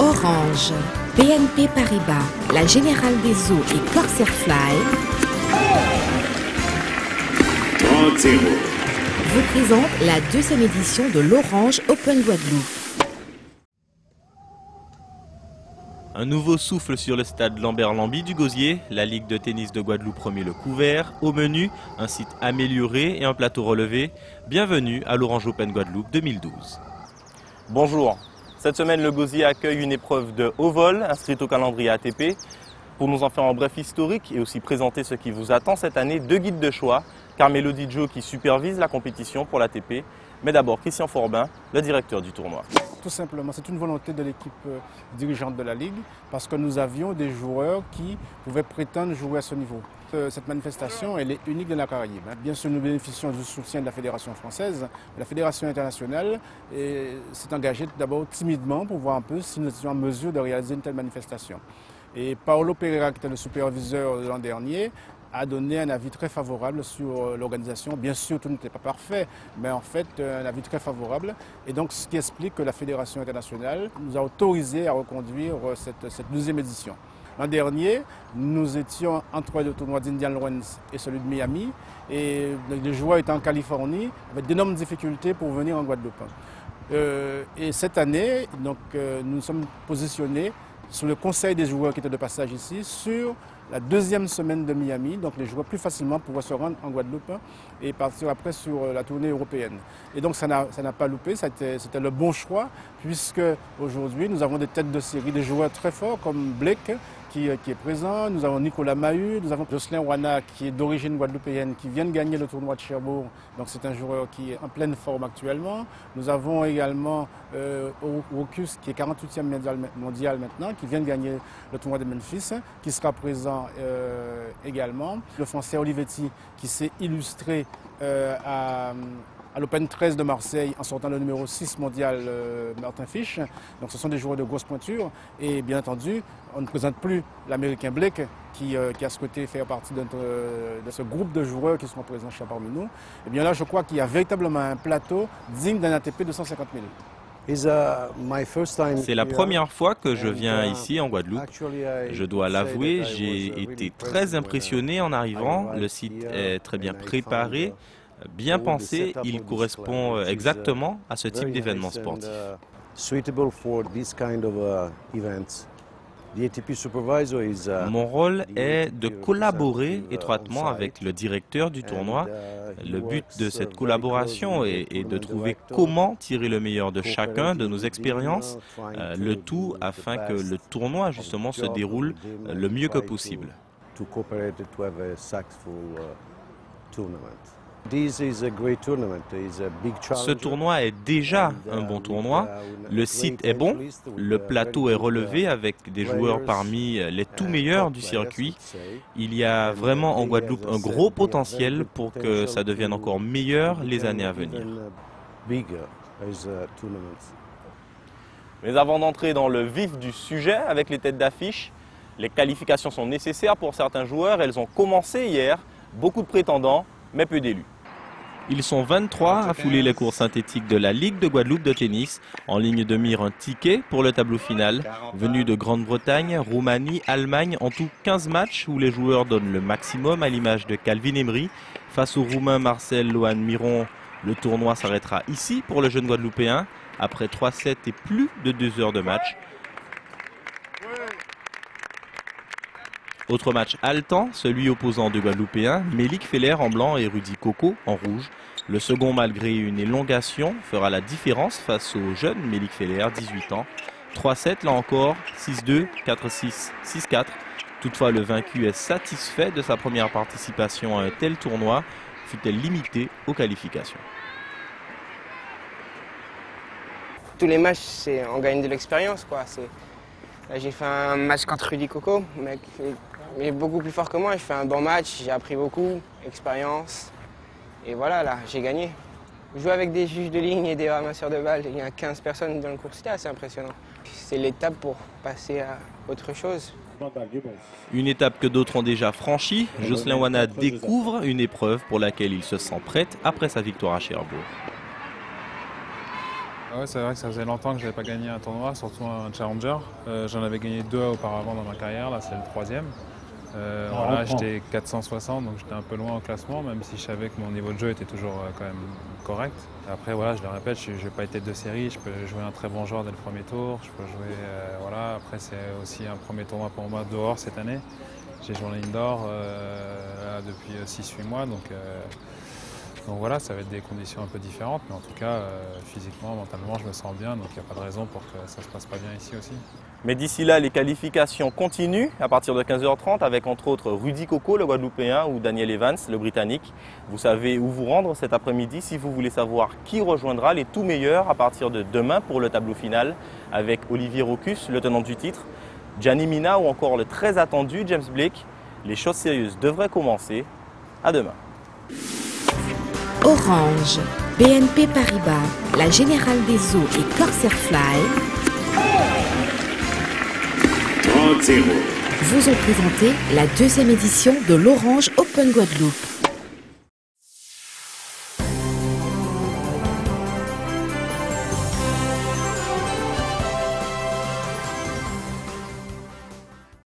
Orange, BNP Paribas, la Générale des Eaux et Corsair Fly 30-0 vous présentent la deuxième édition de l'Orange Open Guadeloupe. Un nouveau souffle sur le stade Lambert-Lamby du Gosier. La Ligue de tennis de Guadeloupe remet le couvert. Au menu, un site amélioré et un plateau relevé. Bienvenue à l'Orange Open Guadeloupe 2012. Bonjour. Cette semaine, le Gosier accueille une épreuve de haut vol inscrite au calendrier ATP. Pour nous en faire un bref historique et aussi présenter ce qui vous attend cette année, deux guides de choix. Carmelo Di Gio qui supervise la compétition pour l'ATP. Mais d'abord, Christian Forbin, le directeur du tournoi. Tout simplement, c'est une volonté de l'équipe dirigeante de la Ligue parce que nous avions des joueurs qui pouvaient prétendre jouer à ce niveau. Cette manifestation, elle est unique dans la Caraïbe. Bien sûr, nous bénéficions du soutien de la Fédération française. La Fédération internationale s'est engagée d'abord timidement pour voir un peu si nous étions en mesure de réaliser une telle manifestation. Et Paolo Pereira, qui était le superviseur de l'an dernier, a donné un avis très favorable sur l'organisation. Bien sûr, tout n'était pas parfait, mais en fait, un avis très favorable. Et donc, ce qui explique que la Fédération internationale nous a autorisé à reconduire cette deuxième édition. L'an dernier, nous étions entre le tournoi d'Indian Wells et celui de Miami. Et les joueurs étaient en Californie avec d'énormes difficultés pour venir en Guadeloupe. Et cette année, donc, nous sommes positionnés sur le conseil des joueurs qui étaient de passage ici, sur la deuxième semaine de Miami. Donc les joueurs plus facilement pourraient se rendre en Guadeloupe et partir après sur la tournée européenne. Et donc ça n'a pas loupé, c'était le bon choix, puisque aujourd'hui nous avons des têtes de série, des joueurs très forts comme Blake qui est présent, nous avons Nicolas Mahut, nous avons Jocelyn Wana qui est d'origine guadeloupéenne, qui vient de gagner le tournoi de Cherbourg, donc c'est un joueur qui est en pleine forme actuellement. Nous avons également Rokus qui est 48e mondial maintenant, qui vient de gagner le tournoi de Memphis, qui sera présent également. Le Français Olivetti qui s'est illustré à l'Open 13 de Marseille en sortant le numéro 6 mondial Martin Fish. Donc ce sont des joueurs de grosse pointure et bien entendu on ne présente plus l'Américain Blake qui a souhaité faire partie de ce groupe de joueurs qui sont présents parmi nous. Et bien là je crois qu'il y a véritablement un plateau digne d'un ATP de 150 000. C'est la première fois que je viens ici en Guadeloupe. Je dois l'avouer, j'ai été très impressionné en arrivant. Le site est très bien préparé, bien pensé. Il correspond exactement à ce type d'événement sportif. Mon rôle est de collaborer étroitement avec le directeur du tournoi. Le but de cette collaboration est de trouver comment tirer le meilleur de chacun de nos expériences, le tout afin que le tournoi justement se déroule le mieux que possible. Ce tournoi est déjà un bon tournoi, le site est bon, le plateau est relevé avec des joueurs parmi les tout meilleurs du circuit. Il y a vraiment en Guadeloupe un gros potentiel pour que ça devienne encore meilleur les années à venir. Mais avant d'entrer dans le vif du sujet avec les têtes d'affiche, les qualifications sont nécessaires pour certains joueurs. Elles ont commencé hier, beaucoup de prétendants, mais peu d'élus. Ils sont 23 à fouler les cours synthétiques de la Ligue de Guadeloupe de tennis. En ligne de mire, un ticket pour le tableau final. Venus de Grande-Bretagne, Roumanie, Allemagne, en tout 15 matchs où les joueurs donnent le maximum à l'image de Calvin Emery. Face au Roumain Marcel Lohan Miron, le tournoi s'arrêtera ici pour le jeune Guadeloupéen. Après 3 sets et plus de 2 heures de match. Autre match haletant, celui opposant deux Guadeloupéens, Mélik Feller en blanc et Rudy Coco en rouge. Le second, malgré une élongation, fera la différence face au jeune Mélik Feller, 18 ans. 3-7 là encore, 6-2, 4-6, 6-4. Toutefois, le vaincu est satisfait de sa première participation à un tel tournoi, fut-elle limitée aux qualifications. Tous les matchs, on gagne de l'expérience, quoi. Là, j'ai fait un match contre Rudy Coco, mec, il est beaucoup plus fort que moi. Je fais un bon match, j'ai appris beaucoup, expérience. Et voilà, là, j'ai gagné. Jouer avec des juges de ligne et des ramasseurs de balles, il y a 15 personnes dans le cours, c'était assez impressionnant. C'est l'étape pour passer à autre chose. Une étape que d'autres ont déjà franchie. Jocelyn Wana découvre une épreuve pour laquelle il se sent prêt après sa victoire à Cherbourg. Ouais, c'est vrai que ça faisait longtemps que je n'avais pas gagné un tournoi, surtout un challenger. J'en avais gagné 2 auparavant dans ma carrière, là c'est le 3e. Voilà, j'étais 460, donc j'étais un peu loin au classement, même si je savais que mon niveau de jeu était toujours quand même correct. Après, voilà, je le répète, je n'ai pas été de série, je peux jouer un très bon joueur dès le premier tour, je peux jouer, voilà. Après, c'est aussi un premier tournoi pour moi dehors cette année. J'ai joué en ligne d'or depuis 6-8 mois, donc voilà, ça va être des conditions un peu différentes, mais en tout cas, physiquement, mentalement, je me sens bien, donc il n'y a pas de raison pour que ça ne se passe pas bien ici aussi. Mais d'ici là, les qualifications continuent à partir de 15h30 avec entre autres Rudy Coco, le Guadeloupéen, ou Daniel Evans, le Britannique. Vous savez où vous rendre cet après-midi si vous voulez savoir qui rejoindra les tout meilleurs à partir de demain pour le tableau final avec Olivier Rocus, le tenant du titre, Gianni Mina ou encore le très attendu James Blake. Les choses sérieuses devraient commencer. À demain. Orange, BNP Paribas, la Générale des Eaux et Corsair Fly 30-0. vous ont présenté la 2e édition de l'Orange Open Guadeloupe.